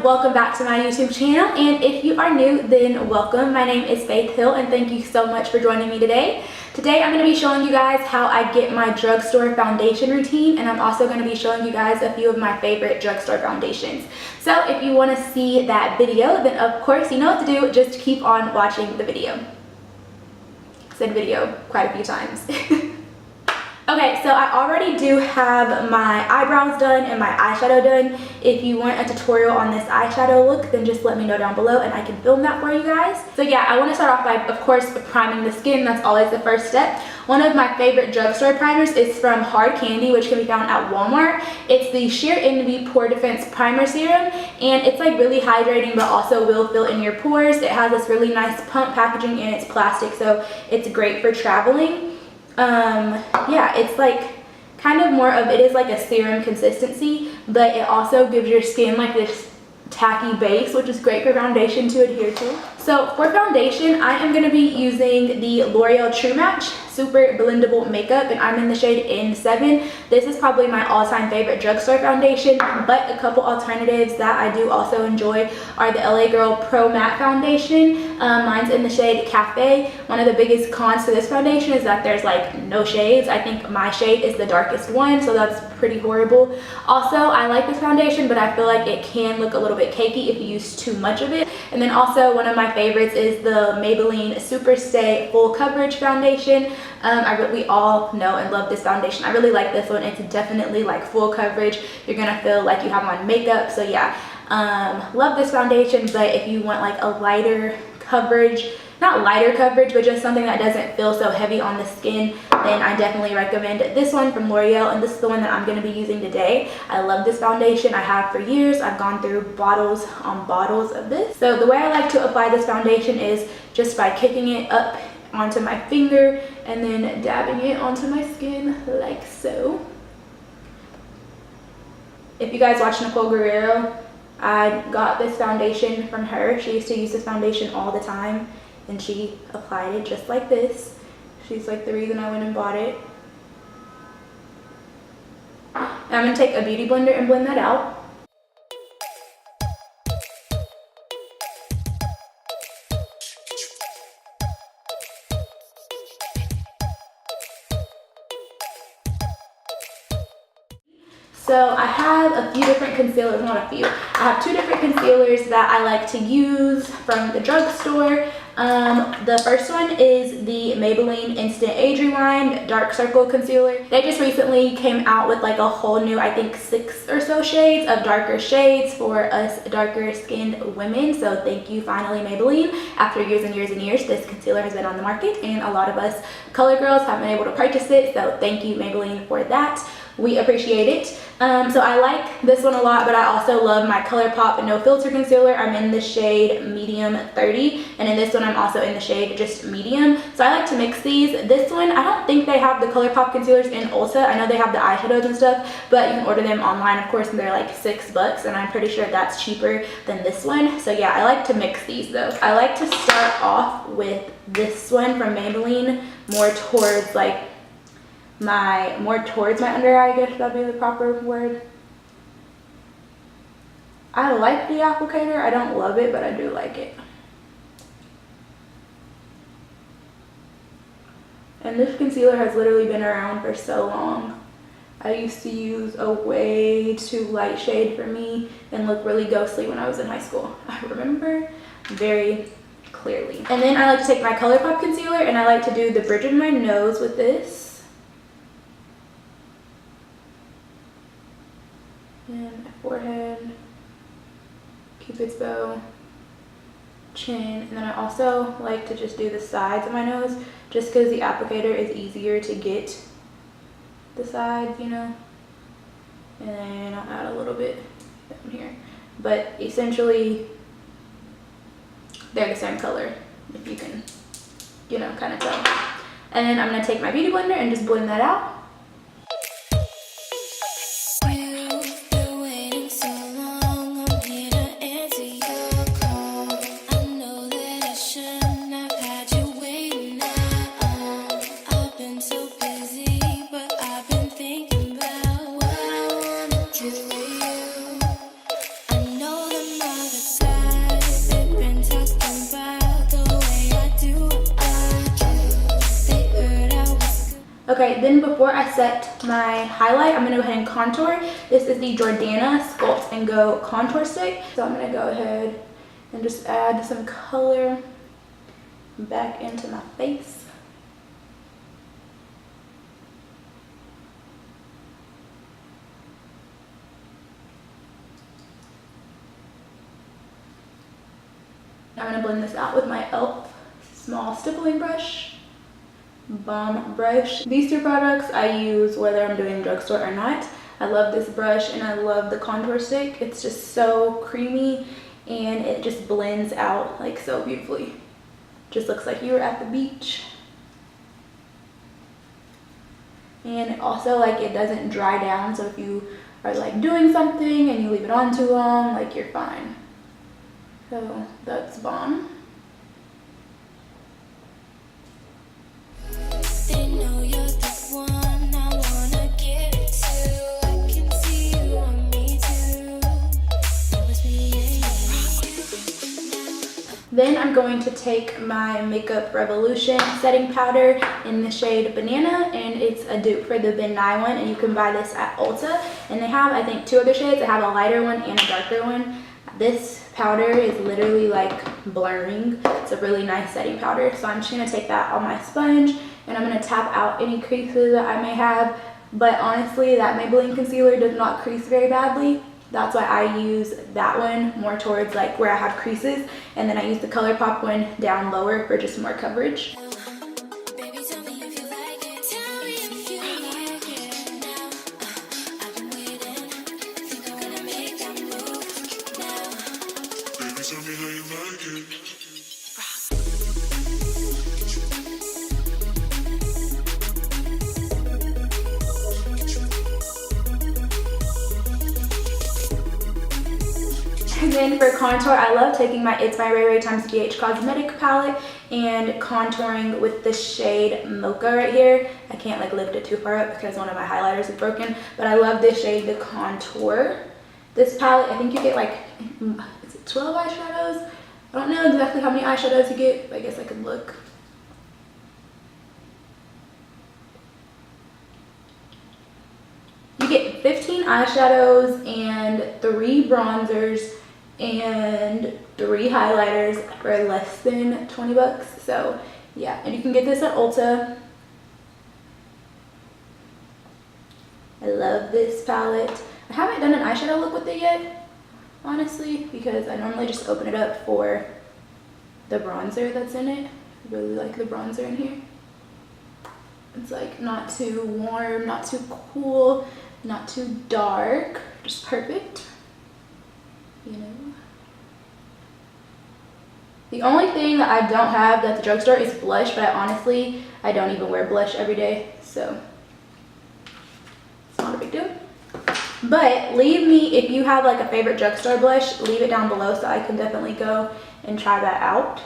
welcome back to my YouTube channel, and if you are new, then welcome. My name is Faith Hill, and thank you so much for joining me today. Today I'm going to be showing you guys how I get my drugstore foundation routine, and I'm also going to be showing you guys a few of my favorite drugstore foundations. So if you want to see that video, then of course you know what to do, just keep on watching the video. I said video quite a few times. Okay, so I already do have my eyebrows done and my eyeshadow done. If you want a tutorial on this eyeshadow look, then just let me know down below and I can film that for you guys. So yeah, I want to start off by, of course, priming the skin. That's always the first step. One of my favorite drugstore primers is from Hard Candy, which can be found at Walmart. It's the Sheer Envy Pore Defense Primer Serum, and it's like really hydrating but also will fill in your pores. It has this really nice pump packaging and it's plastic, so it's great for traveling. Yeah, it's like kind of more of, it is like a serum consistency, but it also gives your skin like this tacky base, which is great for foundation to adhere to. So for foundation, I am going to be using the L'Oreal True Match Super Blendable Makeup, and I'm in the shade N7. This is probably my all-time favorite drugstore foundation, but a couple alternatives that I do also enjoy are the LA Girl Pro Matte Foundation. Mine's in the shade Cafe. One of the biggest cons to this foundation is that there's like no shades. I think my shade is the darkest one, so that's pretty horrible. Also, I like this foundation, but I feel like it can look a little bit cakey if you use too much of it. And then also one of my favorites is the Maybelline Super Stay Full Coverage Foundation. We all know and love this foundation. I really like this one. It's definitely like full coverage. You're gonna feel like you have on makeup. So yeah, love this foundation. But if you want like a lighter coverage, not lighter coverage, but just something that doesn't feel so heavy on the skin, then I definitely recommend this one from L'Oreal, and this is the one that I'm going to be using today. I love this foundation. I have for years. I've gone through bottles on bottles of this. So the way I like to apply this foundation is just by kicking it up onto my finger and then dabbing it onto my skin like so. If you guys watch Nicole Guerrero, I got this foundation from her. She used to use this foundation all the time, and she applied it just like this. She's like the reason I went and bought it. And I'm going to take a beauty blender and blend that out. So I have a few different concealers, not a few. I have two different concealers that I like to use from the drugstore. The first one is the Maybelline Instant Age Rewind Dark Circle Concealer. They just recently came out with like a whole new, I think 6 or so shades of darker shades for us darker skinned women. So thank you finally Maybelline. After years and years and years, this concealer has been on the market and a lot of us color girls have been able to purchase it. So thank you Maybelline for that. We appreciate it. So I like this one a lot, but I also love my ColourPop No Filter Concealer. I'm in the shade Medium 30, and in this one I'm also in the shade just Medium. So I like to mix these. This one, I don't think they have the ColourPop concealers in Ulta. I know they have the eyeshadows and stuff, but you can order them online, of course, and they're like $6, and I'm pretty sure that's cheaper than this one. So yeah, I like to mix these though. I like to start off with this one from Maybelline, more towards my under eye, I guess that'd be the proper word. I like the applicator. I don't love it, but I do like it. And this concealer has literally been around for so long. I used to use a way too light shade for me and look really ghostly when I was in high school. I remember very clearly. And then I like to take my ColourPop concealer and I like to do the bridge of my nose with this. And my forehead, Cupid's bow, chin, and then I also like to just do the sides of my nose just because the applicator is easier to get the sides, you know. And then I'll add a little bit down here. But essentially, they're the same color, if you can, you know, kind of tell. And then I'm going to take my beauty blender and just blend that out. I know that my Okay, then before I set my highlight, I'm gonna go ahead and contour. This is the Jordana Sculpt and Go Contour Stick. So I'm gonna go ahead and just add some color back into my face. I'm gonna blend this out with my e.l.f. small stippling brush. Balm brush. These two products I use whether I'm doing drugstore or not. I love this brush and I love the contour stick. It's just so creamy and it just blends out like so beautifully. Just looks like you were at the beach. And also like it doesn't dry down, so if you are like doing something and you leave it on too long, like you're fine. So that's bomb. Then I'm going to take my Makeup Revolution setting powder in the shade Banana, and it's a dupe for the Ben Nye one, and you can buy this at Ulta. And they have, I think, two other shades. They have a lighter one and a darker one. This powder is literally like blurring. It's a really nice setting powder. So I'm just gonna take that on my sponge and I'm gonna tap out any creases that I may have. But honestly, that Maybelline concealer does not crease very badly. That's why I use that one more towards like where I have creases, and then I use the ColourPop one down lower for just more coverage. And then for contour, I love taking my It's My Raye times BH Cosmetic palette and contouring with the shade Mocha right here. I can't like lift it too far up because one of my highlighters is broken, but I love this shade to contour. This palette, I think you get like, is it 12 eyeshadows? I don't know exactly how many eyeshadows you get, but I guess I could look. You get 15 eyeshadows and 3 bronzers and 3 highlighters for less than 20 bucks. So yeah, and you can get this at Ulta. I love this palette. I haven't done an eyeshadow look with it yet, honestly, because I normally just open it up for the bronzer that's in it. I really like the bronzer in here. It's like not too warm, not too cool, not too dark, just perfect, you know. The only thing that I don't have at the drugstore is blush, but I don't even wear blush every day, so it's not a big deal. But leave me, if you have like a favorite drugstore blush, leave it down below so I can definitely go and try that out.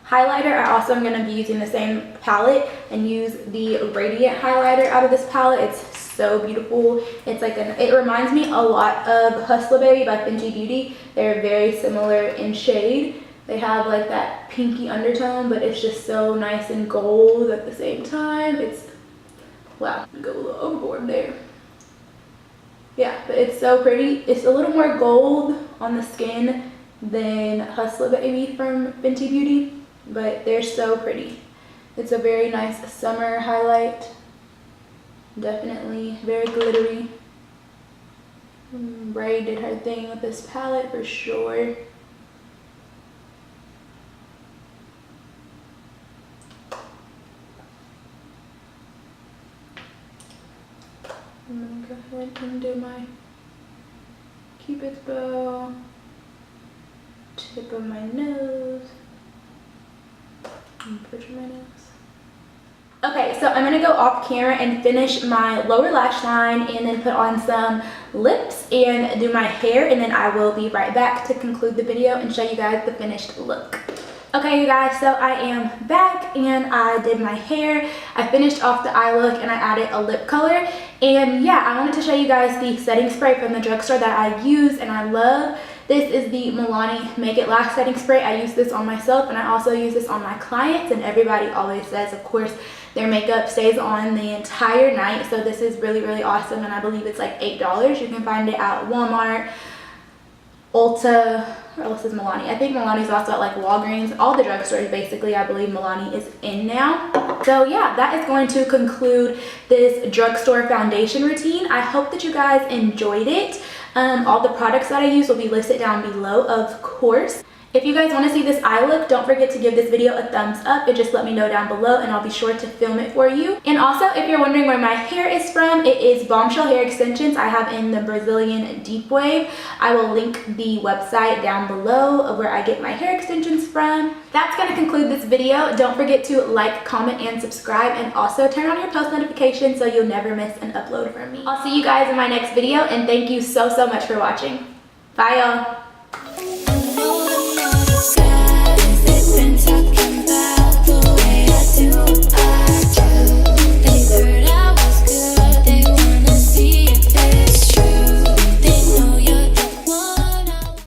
Highlighter, I also am going to be using the same palette and use the Radiant highlighter out of this palette. It's so beautiful. It's like it reminds me a lot of Hustler Baby by Fenty Beauty. They're very similar in shade. They have like that pinky undertone, but it's just so nice and gold at the same time. It's, wow, go a little overboard there. Yeah, but it's so pretty. It's a little more gold on the skin than Hustler Baby from Fenty Beauty, but they're so pretty. It's a very nice summer highlight. Definitely very glittery. Raye did her thing with this palette for sure. I'm gonna go ahead and do my Cupid's bow, tip of my nose, and bridge of my nose. Okay, so I'm gonna go off camera and finish my lower lash line and then put on some lips and do my hair, and then I will be right back to conclude the video and show you guys the finished look. Okay, you guys, so I am back and I did my hair. I finished off the eye look and I added a lip color. And yeah, I wanted to show you guys the setting spray from the drugstore that I use and I love. This is the Milani Make It Last Setting Spray. I use this on myself and I also use this on my clients, and everybody always says, of course, their makeup stays on the entire night. So this is really, really awesome, and I believe it's like $8. You can find it at Walmart, Ulta, where else is Milani? I think Milani's also at like Walgreens. All the drugstores basically, I believe Milani is in now. So yeah, that is going to conclude this drugstore foundation routine. I hope that you guys enjoyed it. All the products that I use will be listed down below, of course. If you guys want to see this eye look, don't forget to give this video a thumbs up and just let me know down below, and I'll be sure to film it for you. And also, if you're wondering where my hair is from, it is Bombshell Hair Extensions. I have in the Brazilian Deep Wave. I will link the website down below of where I get my hair extensions from. That's going to conclude this video. Don't forget to like, comment, and subscribe, and also turn on your post notifications so you'll never miss an upload from me. I'll see you guys in my next video, and thank you so much for watching. Bye, y'all.